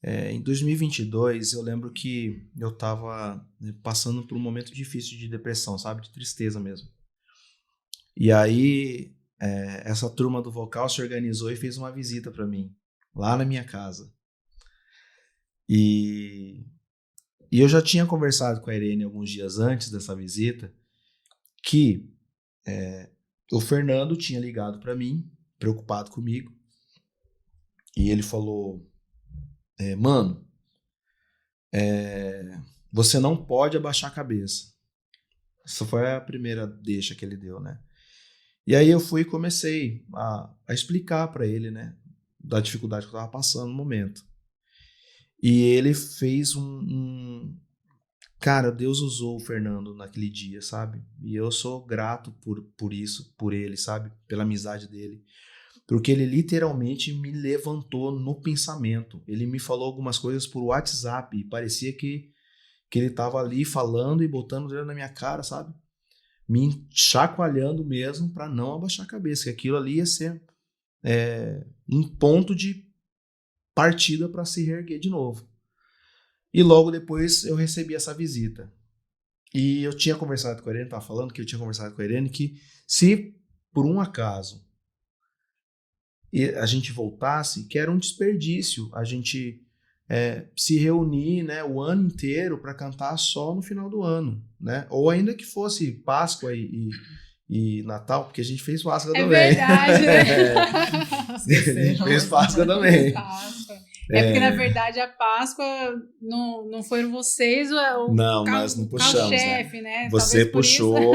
B: Em 2022, eu lembro que eu estava passando por um momento difícil de depressão, sabe? De tristeza mesmo. E aí, essa turma do vocal se organizou e fez uma visita para mim, lá na minha casa. E eu já tinha conversado com a Irene alguns dias antes dessa visita, que o Fernando tinha ligado para mim, preocupado comigo, e ele falou... mano, você não pode abaixar a cabeça. Essa foi a primeira deixa que ele deu, né? E aí eu fui e comecei a explicar para ele, né, da dificuldade que eu tava passando no momento. E ele fez Cara, Deus usou o Fernando naquele dia, sabe? E eu sou grato por isso, por ele, sabe? Pela amizade dele. Porque ele literalmente me levantou no pensamento. Ele me falou algumas coisas por WhatsApp e parecia que ele tava ali falando e botando o dedo na minha cara, sabe? Me chacoalhando mesmo para não abaixar a cabeça, que aquilo ali ia ser um ponto de partida para se reerguer de novo. E logo depois eu recebi essa visita. E eu tinha conversado com a Irene, estava falando que eu tinha conversado com a Irene, que se por um acaso a gente voltasse, que era um desperdício a gente se reunir, né, o ano inteiro para cantar só no final do ano, né? Ou ainda que fosse Páscoa e Natal, porque a gente fez Páscoa também.
A: É verdade, né?
B: A gente fez Páscoa também.
A: Porque, na verdade, a Páscoa não foram vocês
B: nós não puxamos,
A: chefe, né?
B: Você puxou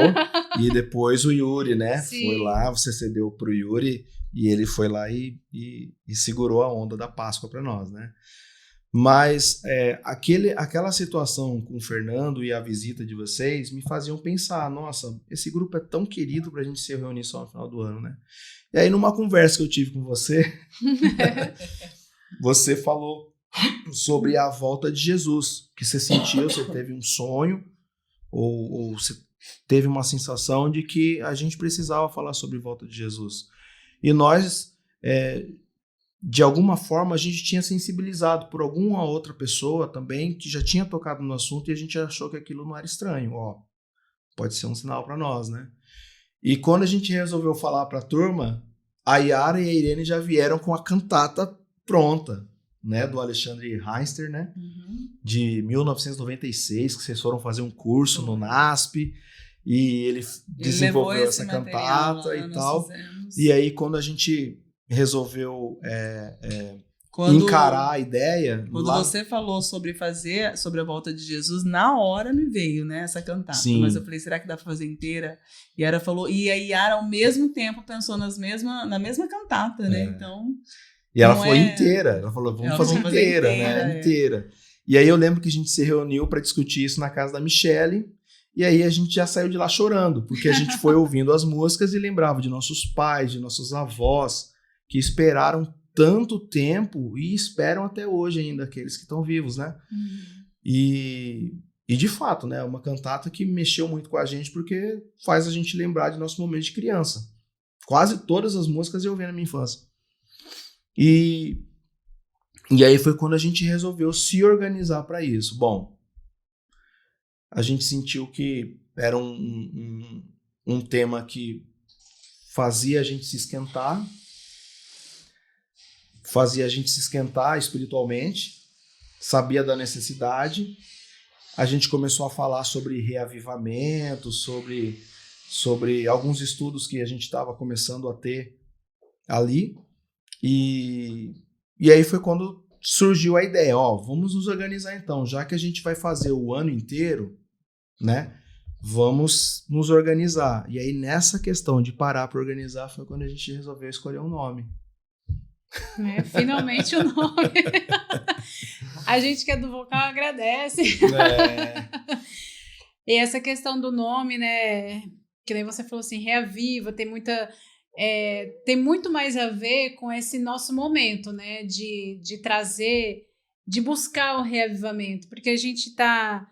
B: e depois o Yuri, né?
A: Sim.
B: Foi lá, você cedeu pro Yuri e ele foi lá e segurou a onda da Páscoa para nós, né? Mas aquela situação com o Fernando e a visita de vocês me faziam pensar, nossa, esse grupo é tão querido pra gente se reunir só no final do ano, né? E aí, numa conversa que eu tive com você, você falou sobre a volta de Jesus, que você sentiu, você teve um sonho, ou você teve uma sensação de que a gente precisava falar sobre a volta de Jesus. E nós, de alguma forma, a gente tinha sensibilizado por alguma outra pessoa também que já tinha tocado no assunto e a gente achou que aquilo não era estranho. Ó, pode ser um sinal para nós, né? E quando a gente resolveu falar para a turma, a Yara e a Irene já vieram com a cantata pronta, né, do Alexandre Heinster, né, de 1996, que vocês foram fazer um curso no NASP, e ele desenvolveu essa cantata e tal. E aí, quando a gente resolveu encarar a ideia...
C: Quando você falou sobre a volta de Jesus, na hora me veio, né, essa cantata. Sim. Mas eu falei, será que dá pra fazer inteira? E a Yara falou, e a Yara ao mesmo tempo pensou na mesma cantata, né, então...
B: E ela foi inteira, ela falou, vamos fazer inteira, né, inteira. E aí eu lembro que a gente se reuniu para discutir isso na casa da Michele, e aí a gente já saiu de lá chorando, porque a gente foi ouvindo as músicas e lembrava de nossos pais, de nossos avós, que esperaram tanto tempo e esperam até hoje ainda, aqueles que estão vivos, né? E de fato, né, é uma cantata que mexeu muito com a gente, porque faz a gente lembrar de nosso momento de criança. Quase todas as músicas eu ouvi na minha infância. E aí foi quando a gente resolveu se organizar para isso. Bom, a gente sentiu que era um tema que fazia a gente se esquentar espiritualmente, sabia da necessidade. A gente começou a falar sobre reavivamento, sobre alguns estudos que a gente estava começando a ter ali. E aí foi quando surgiu a ideia, vamos nos organizar então, já que a gente vai fazer o ano inteiro, né, vamos nos organizar. E aí nessa questão de parar para organizar foi quando a gente resolveu escolher um nome.
A: Finalmente o nome. A gente que é do vocal agradece. E essa questão do nome, né, que nem você falou assim, reaviva, tem muito mais a ver com esse nosso momento, né, de trazer, de buscar o reavivamento, porque a gente está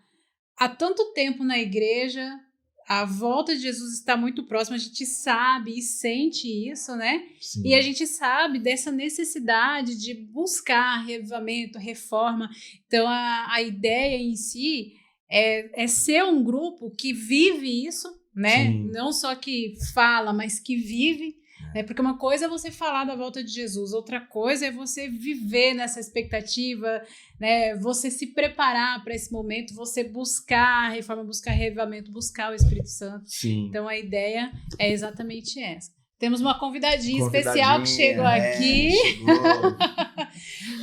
A: há tanto tempo na igreja, a volta de Jesus está muito próxima, a gente sabe e sente isso, né? Sim. E a gente sabe dessa necessidade de buscar reavivamento, reforma. Então, a ideia em si é ser um grupo que vive isso, né? Sim. Não só que fala, mas que vive, né? Porque uma coisa é você falar da volta de Jesus, outra coisa é você viver nessa expectativa, né? Você se preparar para esse momento, você buscar a reforma, buscar reavivamento, buscar o Espírito Santo.
B: Sim.
A: Então a ideia é exatamente essa. Temos uma convidadinha especial que chegou aqui.
B: Chegou.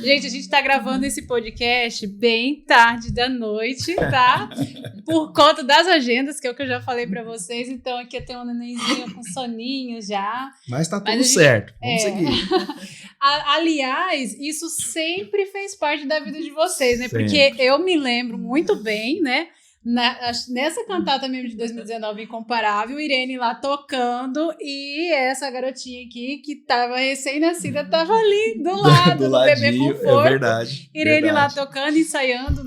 A: Gente, a gente tá gravando esse podcast bem tarde da noite, tá? Por conta das agendas, que é o que eu já falei pra vocês. Então, aqui tem uma nenenzinha com soninho já.
B: Mas tá tudo certo. Vamos seguir.
A: Aliás, isso sempre fez parte da vida de vocês, né? Sempre. Porque eu me lembro muito bem, né? Nessa cantata mesmo de 2019, Incomparável, Irene lá tocando e essa garotinha aqui, que tava recém-nascida, tava ali do lado do bebê conforto.
B: É verdade.
A: Irene
B: verdade.
A: lá tocando, ensaiando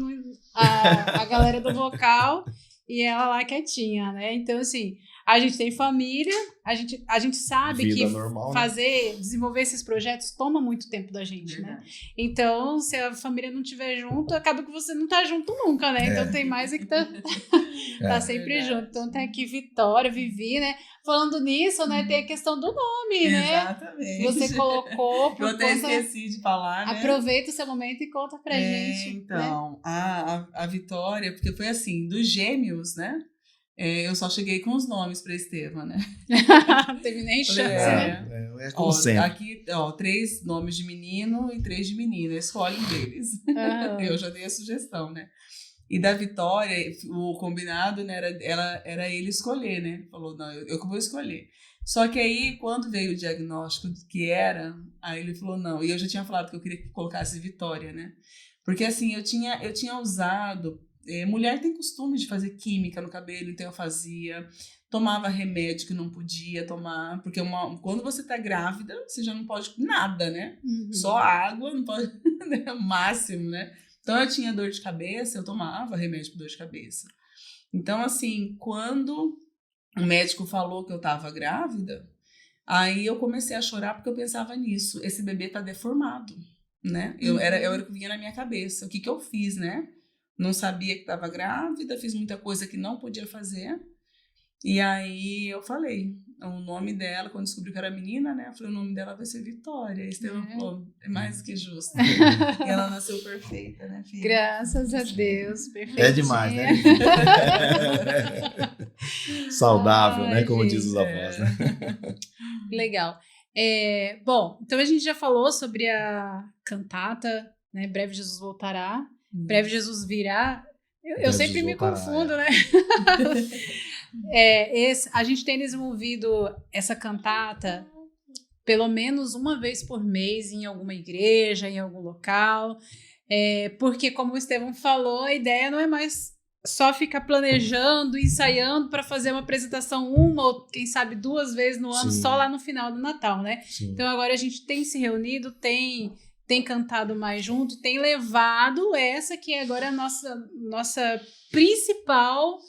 A: a galera do vocal e ela lá quietinha, né? Então, assim, a gente tem família, a gente sabe
B: Vida
A: que
B: normal, né?
A: desenvolver esses projetos toma muito tempo da gente, né? Então, se a família não estiver junto, acaba que você não tá junto nunca, né? Então tem mais é que tá sempre junto. Então tem aqui Vitória, Vivi, né? Falando nisso, né? Tem a questão do nome, né?
C: Exatamente.
A: Você colocou.
C: Eu até esqueci de falar, né?
A: Aproveita o seu momento e conta pra gente.
C: Então,
A: né?
C: a Vitória, porque foi assim, dos gêmeos, né? Eu só cheguei com os nomes para Estevam, né?
A: Não teve nem chance, né?
B: É como sempre.
C: Aqui, 3 nomes de menino e 3 de menina. Escolhe um deles. Eu já dei a sugestão, né? E da Vitória, o combinado, né, era ele escolher, né? Ele falou, não, eu que vou escolher. Só que aí, quando veio o diagnóstico que era, aí ele falou, não. E eu já tinha falado que eu queria que colocasse Vitória, né? Porque assim, eu tinha usado... mulher tem costume de fazer química no cabelo, então eu fazia. Tomava remédio que não podia tomar, porque quando você tá grávida, você já não pode nada, né?
A: Uhum.
C: Só água, não pode, né? Máximo, né? Então eu tinha dor de cabeça, eu tomava remédio para dor de cabeça. Então, assim, quando o médico falou que eu tava grávida, aí eu comecei a chorar porque eu pensava nisso. Esse bebê tá deformado, né? Era o que vinha na minha cabeça. O que eu fiz, né? Não sabia que estava grávida, fiz muita coisa que não podia fazer. E aí eu falei o nome dela, quando descobri que era menina, né? Eu falei, o nome dela vai ser Vitória. E a Estevam falou, é mais que justo. E ela nasceu perfeita, né, filha?
A: Graças a Deus, perfeita.
B: É demais, né? Saudável, né? Como diz os avós, né?
A: Legal. Bom, então a gente já falou sobre a cantata, né? Breve Jesus voltará. Breve Jesus virá. Eu sempre me confundo, né? A gente tem desenvolvido essa cantata pelo menos uma vez por mês em alguma igreja, em algum local. Porque, como o Estevam falou, a ideia não é mais só ficar planejando, ensaiando para fazer uma apresentação uma ou, quem sabe, 2 vezes no ano, só lá no final do Natal, né?
B: Sim.
A: Então, agora a gente tem se reunido, tem cantado mais junto, tem levado essa que agora é a nossa principal,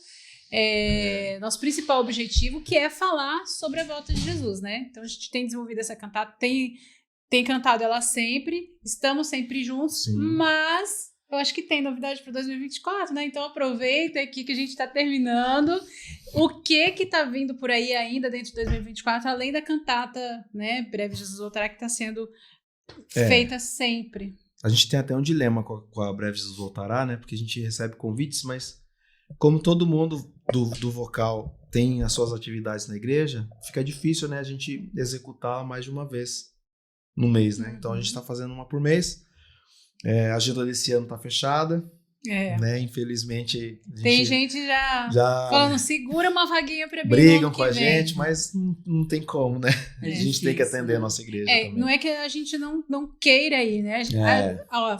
A: nosso principal objetivo, que é falar sobre a volta de Jesus, né? Então a gente tem desenvolvido essa cantata, tem cantado ela sempre, estamos sempre juntos,
B: Sim.
A: Mas eu acho que tem novidade para 2024, né? Então aproveita aqui que a gente está terminando. O que tá vindo por aí ainda dentro de 2024, além da cantata, né? Breve Jesus voltará, que está sendo feita sempre.
B: A gente tem até um dilema com a Breve Jesus voltará, né? Porque a gente recebe convites, mas como todo mundo do vocal tem as suas atividades na igreja, fica difícil, né? A gente executar mais de uma vez no mês, né? Então a gente está fazendo uma por mês. A agenda desse ano está fechada. Né? Infelizmente
A: tem gente já falando, segura uma vaguinha pra mim.
B: Brigam com a gente, mas não tem como, né? A gente tem que atender a nossa igreja também.
A: Não é que a gente não queira ir, né?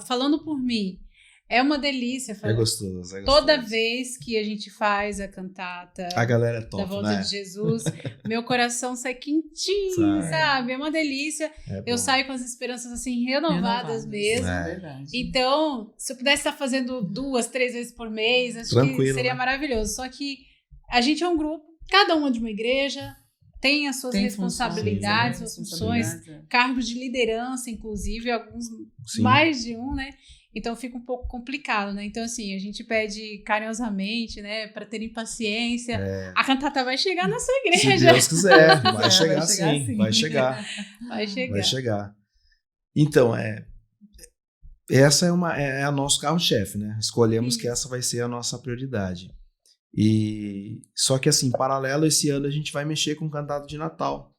A: Falando por mim, é uma delícia.
B: É gostoso.
A: Toda vez que a gente faz a cantata,
B: a galera é top,
A: da volta, né? De Jesus, meu coração sai quentinho, sabe? É uma delícia. Eu saio com as esperanças assim renovadas mesmo. Então, se eu pudesse estar fazendo 2, 3 vezes por mês, acho que seria maravilhoso. Só que a gente é um grupo, cada uma de uma igreja, tem as suas responsabilidades, suas funções, cargos de liderança, inclusive, alguns mais de um, né? Então fica um pouco complicado, né? Então, assim, a gente pede carinhosamente, né? Para terem paciência. A cantata vai chegar na sua igreja.
B: Se Deus quiser, vai chegar sim. Vai chegar. Então, essa é a nosso carro-chefe, né? Escolhemos que essa vai ser a nossa prioridade. E só que, assim, paralelo, esse ano a gente vai mexer com cantata de Natal.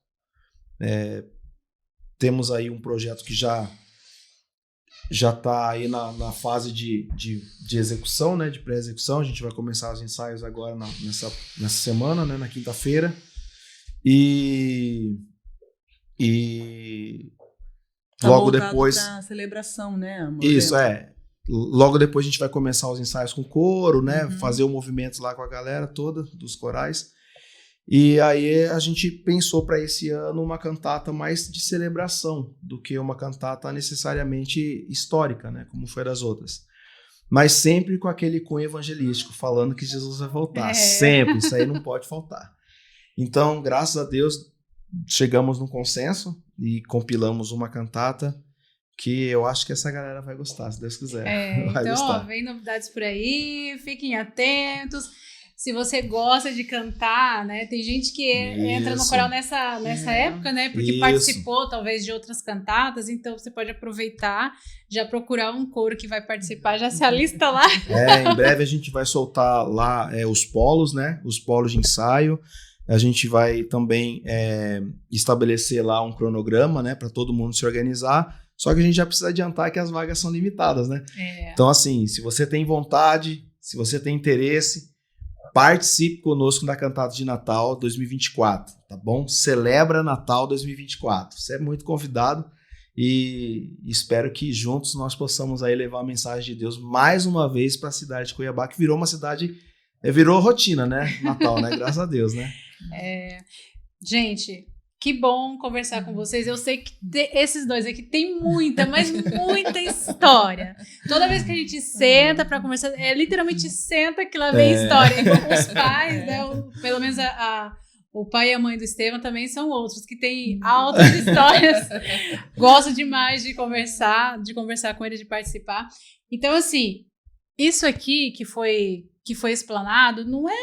B: Temos aí um projeto que já está aí na fase de execução, né, de pré-execução. A gente vai começar os ensaios agora nessa semana, né, na quinta-feira. E
C: tá
B: logo depois...
C: Pra celebração, né, amor?
B: Isso, logo depois a gente vai começar os ensaios com coro, né? Fazer o movimento lá com a galera toda dos corais. E aí a gente pensou para esse ano uma cantata mais de celebração do que uma cantata necessariamente histórica, né? Como foi das outras. Mas sempre com aquele cunho evangelístico, falando que Jesus vai voltar. Sempre, isso aí não pode faltar. Então, graças a Deus, chegamos num consenso e compilamos uma cantata que eu acho que essa galera vai gostar, se Deus quiser. Vai
A: então,
B: gostar.
A: Vem novidades por aí, fiquem atentos. Se você gosta de cantar, né? Tem gente que entra no coral nessa época, né? Porque participou, talvez, de outras cantatas. Então, você pode aproveitar, já procurar um coro que vai participar, já se alista lá.
B: Em breve a gente vai soltar lá os polos, né? Os polos de ensaio. A gente vai também estabelecer lá um cronograma, né? Para todo mundo se organizar. Só que a gente já precisa adiantar que as vagas são limitadas, né? Então, assim, se você tem vontade, se você tem interesse, participe conosco da cantata de Natal 2024, tá bom? Celebra Natal 2024. Você é muito convidado e espero que juntos nós possamos aí levar a mensagem de Deus mais uma vez para a cidade de Cuiabá, que virou uma cidade, virou rotina, né? Natal, né? Graças a Deus, né?
A: Gente, que bom conversar com vocês. Eu sei que esses dois aqui tem muita, mas muita história. Toda vez que a gente senta para conversar, literalmente senta que lá vem história. Então, os pais, né, pelo menos o pai e a mãe do Estevam também são outros que têm altas histórias. Gosto demais de conversar com eles, de participar. Então, assim, isso aqui que foi explanado não é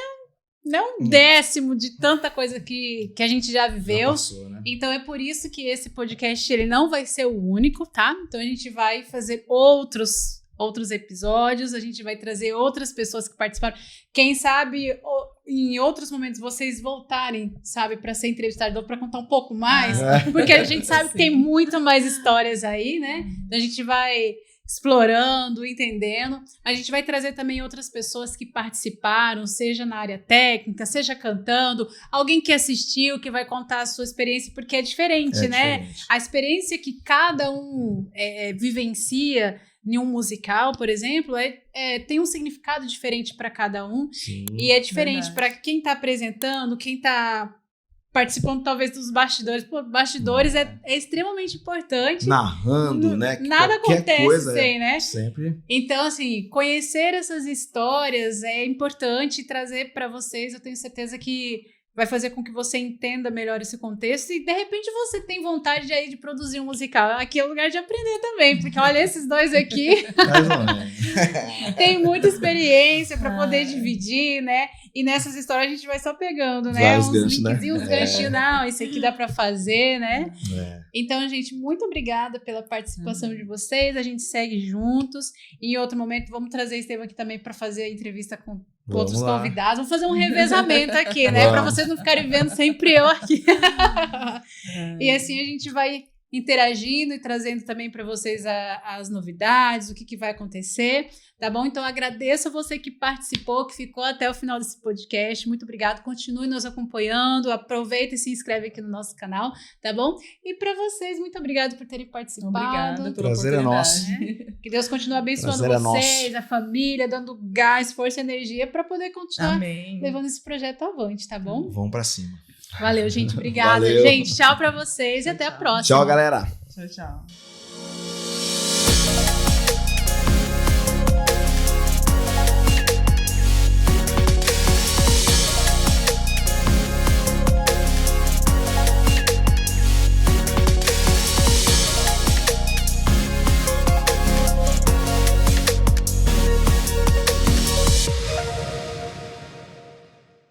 A: um décimo de tanta coisa que a gente já viveu.
B: Já passou, né?
A: Então é por isso que esse podcast ele não vai ser o único, tá? Então a gente vai fazer outros episódios, a gente vai trazer outras pessoas que participaram. Quem sabe em outros momentos vocês voltarem, sabe, para ser entrevistador, para contar um pouco mais, porque a gente sabe que tem muito mais histórias aí, né? Então a gente vai explorando, entendendo. A gente vai trazer também outras pessoas que participaram, seja na área técnica, seja cantando, alguém que assistiu, que vai contar a sua experiência, porque é diferente, né? Diferente. A experiência que cada um vivencia em um musical, por exemplo, tem um significado diferente para cada um. Sim, e é diferente para quem está apresentando, quem está participando talvez dos bastidores. Pô, bastidores é extremamente importante.
B: Narrando, né?
A: Nada acontece sem, né?
B: Sempre.
A: Então, assim, conhecer essas histórias é importante e trazer para vocês. Eu tenho certeza que vai fazer com que você entenda melhor esse contexto e, de repente, você tem vontade de produzir um musical. Aqui é o lugar de aprender também, porque, olha, esses dois aqui tem muita experiência para poder dividir, né? E nessas histórias a gente vai só pegando, né?
B: Uns ganchos,
A: uns ganchinhos. Não, esse aqui dá para fazer, né? Então, gente, muito obrigada pela participação de vocês. A gente segue juntos. E em outro momento, vamos trazer Estevam aqui também para fazer a entrevista com outros convidados. Vamos fazer um revezamento aqui, né? Para vocês não ficarem vendo sempre eu aqui. E assim a gente vai interagindo e trazendo também para vocês as novidades, o que vai acontecer, tá bom? Então agradeço a você que participou, que ficou até o final desse podcast. Muito obrigado, continue nos acompanhando, aproveita e se inscreve aqui no nosso canal, tá bom? E para vocês, muito obrigado por terem participado.
C: Obrigada pela
B: prazer é nosso.
A: Que Deus continue abençoando vocês, a família, dando gás, força e energia para poder continuar levando esse projeto avante, tá bom?
B: Vamos para cima.
A: Valeu, gente. Obrigada. Gente, tchau pra vocês e até a próxima.
B: Tchau, galera.
C: Tchau.